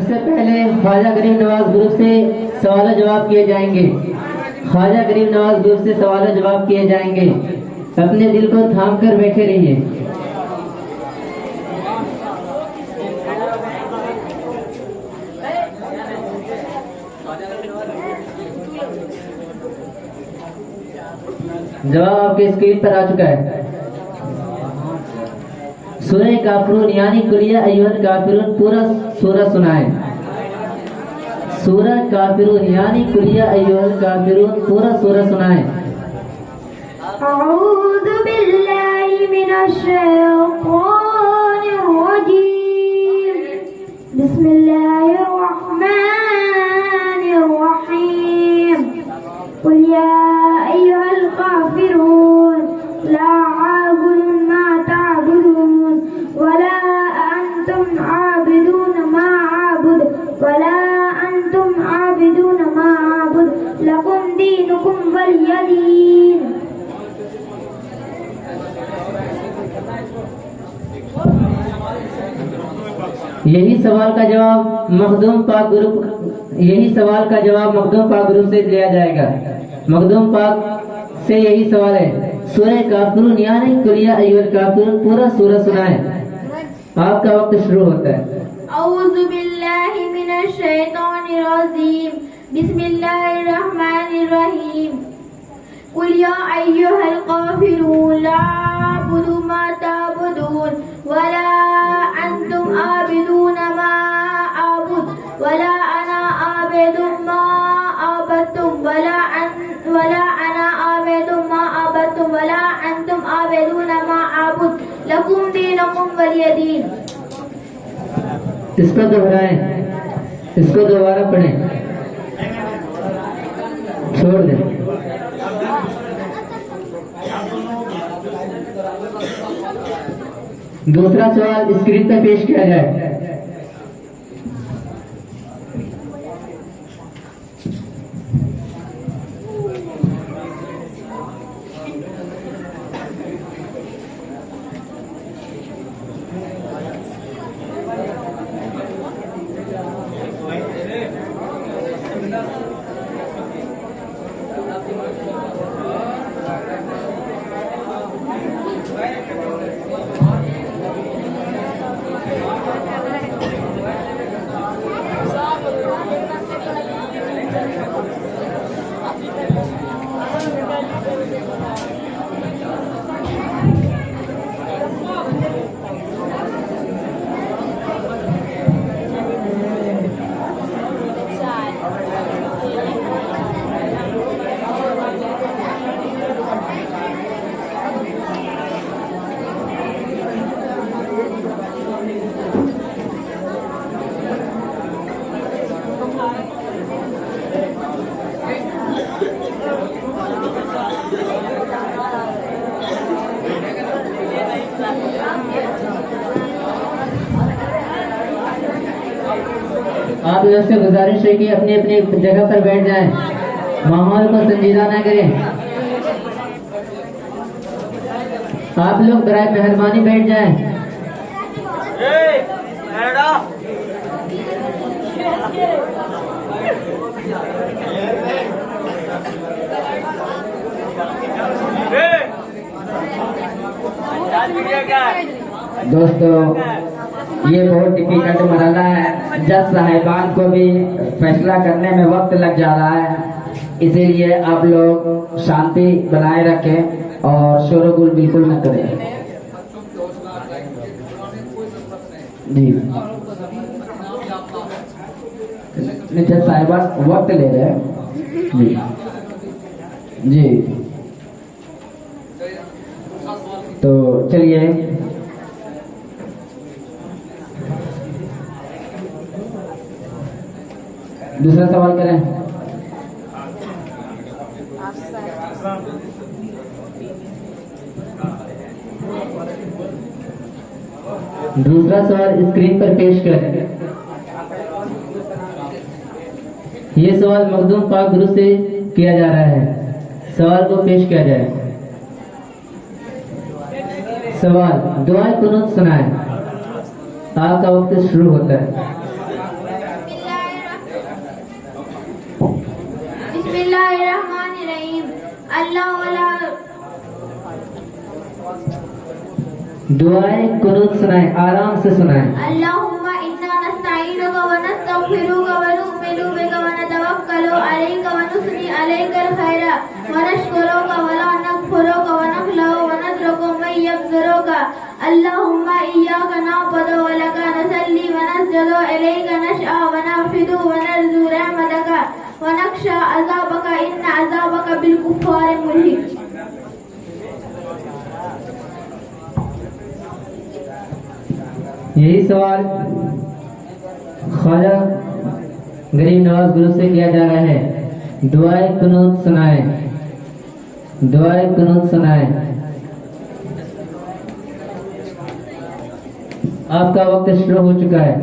सबसे पहले ख्वाजा गरीब नवाज ग्रुप से सवाल जवाब किए जाएंगे। ख्वाजा गरीब नवाज ग्रुप से सवाल जवाब किए जाएंगे। अपने दिल को थाम कर बैठे रहिए। जवाब आपके स्क्रीन पर आ चुका है। सूरह काफिरून यानी कुलिया अय्युहल काफिरून पूरा सूरह सुनाए। सूरह काफिरून यानी कुलिया अय्युहल काफिरून पूरा सूरह सुनाए। अऊज़ु बिल्लाहि मिनश शैतानिर रजीम। बिस्मिल्लाहिर रहमानिर रहीम। कुल या अय्युहल काफिरून ला अअबुदु मा तअबुदून वला अंतुम आबिदून मा अअबुदु वला अंतुम आबिदून मा अअबुदु लकुम दीनुकुम वलिय दीन। यही सवाल का जवाब मखदूम पाक ग्रुप से लिया जाएगा। मखदूम पाक से यही सवाल है। सूरह काफिरून यानी कुलिया अय्युहल काफिरून पूरा सूरह सुनाए। आपका वक्त शुरू होता है। अऊज़ु बिल्लाहि मिनश शैतानिर रजीम। बिस्मिल्लाहिर रहमानिर रहीम। कुल या अय्युहल काफिरून ला अअबुदु मा तअबुदून वला अंतुम आबिदून मा अअबुदु वला अना आबिदु मा अअबदतुम वला अना आबिदु मा अअबदतुम वला अंतुम आबिदून मा अअबुदु लकुम दीनुकुम वलिय दीन। इसको दोहराएं, इसको दोबारा पढ़ें, छोड़ दें। दूसरा सवाल स्क्रीन पर पेश किया जाए। आप लोग से गुजारिश है कि अपनी अपनी जगह पर बैठ जाएं, माहौल को संजीदा न करें। आप लोग बराए मेहरबानी बैठ जाएं। दोस्तों, ये बहुत डिफिकल्ट मरहला है। जज साहिबान को भी फैसला करने में वक्त लग जा रहा है, इसीलिए आप लोग शांति बनाए रखें और शोरगुल बिल्कुल न करें। जी, जज साहिबान वक्त ले रहे हैं। जी जी, तो चलिए दूसरा सवाल करें। दूसरा सवाल स्क्रीन पर पेश करें। ये सवाल मखदूम पाक ग्रुप से किया जा रहा है। सवाल को पेश किया जाए। सवाल दुआ कुनूत सुनाए। आपका वक्त शुरू होता है। बिस्मिल्लाहिर्रहमानिर्रहीम। अल्लाह वाला दुआए कुनूत सुनाए, आराम से सुनाए। अल्लाहुम्मा इन्ना नस्तईनुका व नस्तगफिरुका व नु'मिनु बिका व नतवक्कलु अलैका व नुस्नी अलैकल खैरा व नशकुरुका व ला नकफुरुका व नखलउ व नतरुकु मन यकफुरुका। अल्लाहुम्मा इय्याका नअबुदु व लका नसल्ली व नस्जुदु इलैका नशअ व नहफिदु व नरजु रहमतका व नख्शा अज़ाबका इन्ना अज़ाबका बिल कुफ्फारि मुल्हिक। यही सवाल ख्वाजा गरीब नवाज गुरु से किया जा रहा है। दुआए कुनूत सुनाए, दुआए कुनूत सुनाए। आपका वक्त शुरू हो चुका है।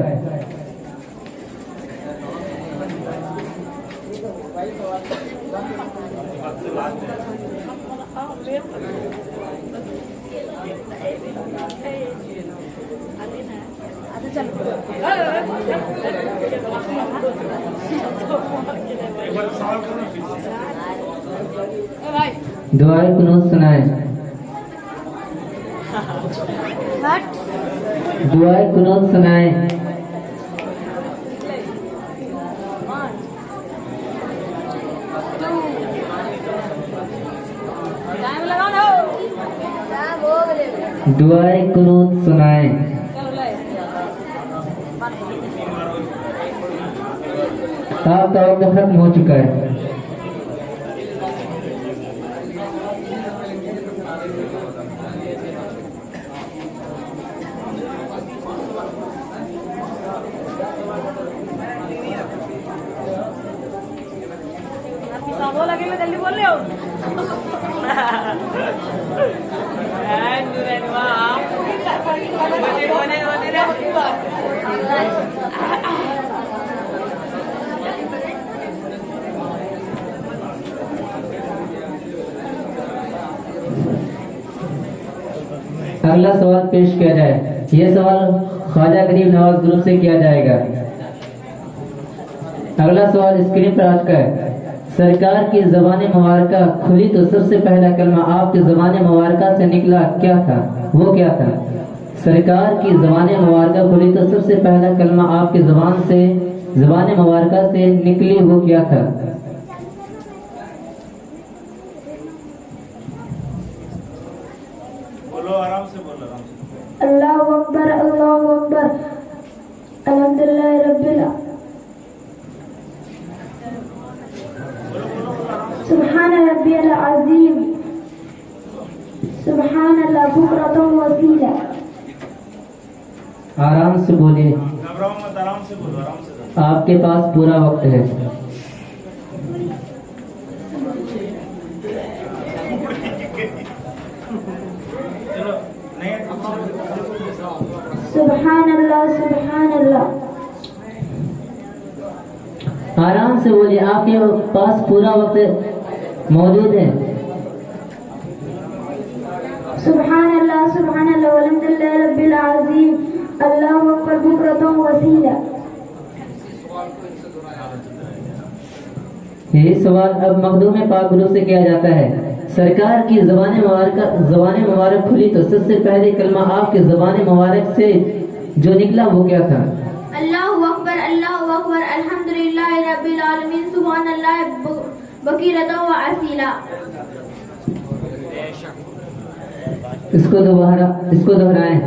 दुआए कुनूत सुनाए, दुआए कुनूत सुनाए। दुआए कुनूत सुनाए। आपका वक्त खत्म हो चुका है। जल्दी बोल रहे हो अगला सवाल पेश किया जाए। यह सवाल ख्वाजा गरीब नवाज गुरु से किया जाएगा। अगला सवाल स्क्रीन पर आ चुका है। सरकार की ज़बान मुबारका खुली तो सबसे पहला कलमा आपकी ज़बान मुबारका से निकला क्या था? वो क्या था? सरकार की ज़बान मुबारका खुली तो सबसे पहला कलमा आपकी ज़बान मुबारका से निकली वो क्या था? बोलो, आराम से बोलो, आराम से। अल्लाहु अकबर, अल्लाहु अकबर, अल्हम्दुलिल्लाह रब्बिल सुब्हान रब्बियल अज़ीम, सुब्हानल्लाह बुकरतुम वसीला। आराम से बोलिए, घबराओ मत, आराम से बोलो, आराम से। आपके पास पूरा वक्त है। चलो, नहीं सुब्हानल्लाह, सुब्हानल्लाह। आराम से बोलिए, आपके पास पूरा वक्त मौजूद है। सुब्हानल्लाह, सुब्हानल्लाह, अल्हम्दुलिल्लाह रब्बिल अज़ीम, अल्लाहु अकबर बुकरतुम वसीला। यही सवाल अब मखदूम पाक गुरु से किया जाता है। सरकार की ज़बान मुबारक खुली तो सबसे पहले कलमा आपके ज़बान मुबारक से जो निकला वो क्या था? अल्लाहु अकबर, अल्लाहु अकबर, अल्हम्दुलिल्लाह रब्बिल आलमीन, सुब्हानल्लाह बकीरतुम व असीला। इसको दोहराएं।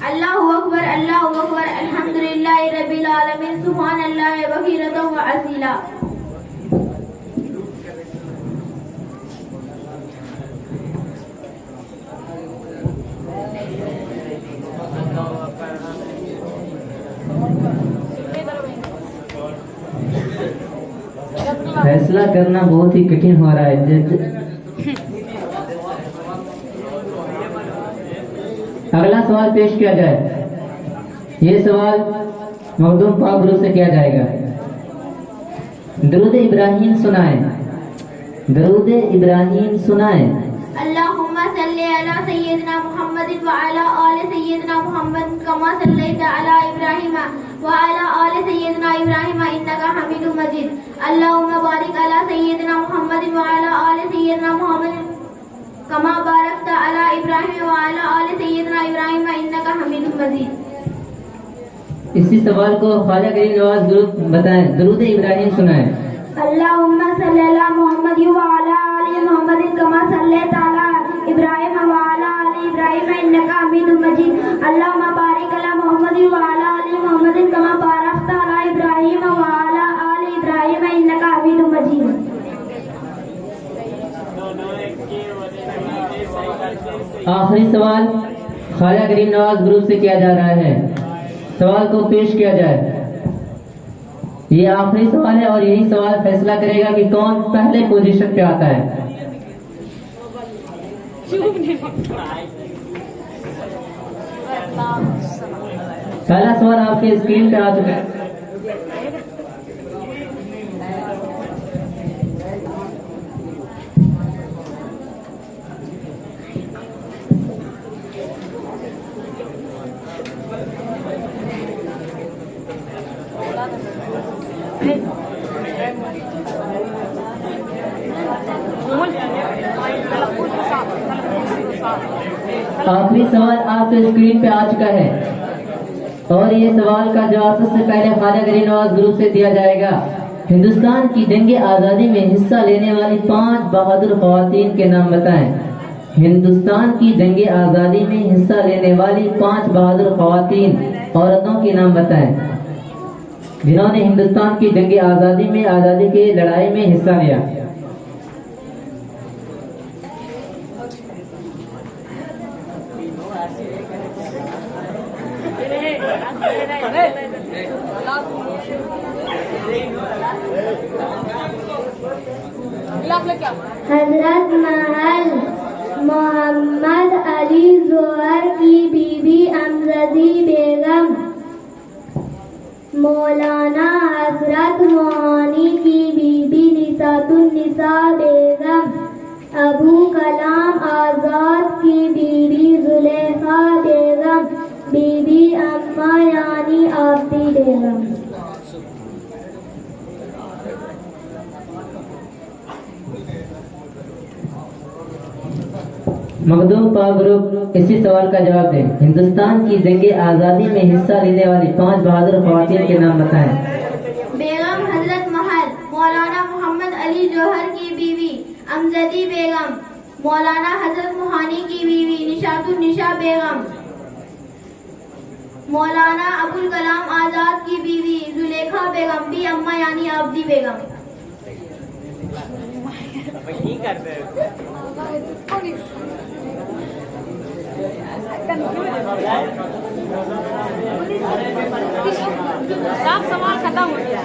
अल्लाहु अकबर, अल्लाहु अकबर, अल्हम्दुलिल्लाह रब्बिल आलमीन, सुब्हानल्लाह बकीरतुम व असीला। फैसला करना बहुत ही कठिन हो रहा है। अगला सवाल पेश किया जाए। ये सवाल मखदूम पाक गुरु से किया जाएगा। दरूद इब्राहिम सुनाए, दरूद इब्राहिम सुनाए। अल्लाहुम्मा सल्ली अला सय्यिदिना मुहम्मदिन व अला आलि सय्यिदिना मुहम्मद कमा सल्लैता अला इब्राहिम व अला आलि सय्यिदना इब्राहिम इन्नका हमीदुम मजीद। अल्लाहुम्मा बारिक अला सय्यिदना मुहम्मदिन व अला आलि सय्यिदना मुहम्मदिन कमा बारकता अला इब्राहिम व अला आलि सय्यिदना इब्राहिम इन्नका हमीदुम मजीद। इसी सवाल को ख्वाजा करीम नवाज दुरूद बताएं, दुरूद इब्राहिम सुनाएं। अल्लाहुम्मा सल्ली अला मुहम्मद व अला आलि मुहम्मद कमा सल्लैता अला इब्राहिम व अला आलि इब्राहिम इन्नका हमीदुम मजीद। अल्लाहुम्मा बारिक अला मुहम्मद व अला आलि मुहम्मद कमा बारकता अला इब्राहिम व अला आलि इब्राहिम इन्नका हमीदुम मजीद। आखिरी सवाल ख्वाजा करीम नवाज ग्रुप से किया जा रहा है। सवाल को पेश किया जाए। ये आखिरी सवाल है और यही सवाल फैसला करेगा कि कौन पहले पोजीशन पे आता है। पहला सवाल आपके स्क्रीन पे आ चुका है। आखिरी सवाल आपके स्क्रीन पे आ चुका है और ये सवाल का जवाब सबसे पहले ख्वाजा करीम नवाज ग्रुप से दिया जाएगा। हिंदुस्तान की जंग आज़ादी में हिस्सा लेने वाली 5 बहादुर ख्वातीन के नाम बताएं। हिंदुस्तान की जंग आज़ादी में हिस्सा लेने वाली 5 बहादुर ख्वातीन औरतों के नाम बताएं जिन्होंने हिंदुस्तान की जंग आज़ादी में आज़ादी की लड़ाई में हिस्सा लिया। हजरत महल मोहम्मद अली जोहर की बीवी अमजदी बेगम, मौलाना हजरत मोहानी की बीबी निसातुन्निसा बेगम, अबू कलाम आजाद की बीबी जुलेखा बेगम, बीबी अम्मा यानी आबदी बेगम। मखदूम पाक ग्रुप इसी सवाल का जवाब दें। हिंदुस्तान की जंग आज़ादी में हिस्सा लेने वाली 5 बहादुर ख्वातीन के नाम बताएं। बेगम हजरत महल, मौलाना मोहम्मद अली जौहर की बीवी अमजदी बेगम, मौलाना हजरत मोहानी की बीवी निशातुन्निसा बेगम, मौलाना अबुल कलाम आजाद की बीवी जुलेखा बेगम, बी अम्मा यानी आबदी बेगम। सब सवाल खत्म हो गया।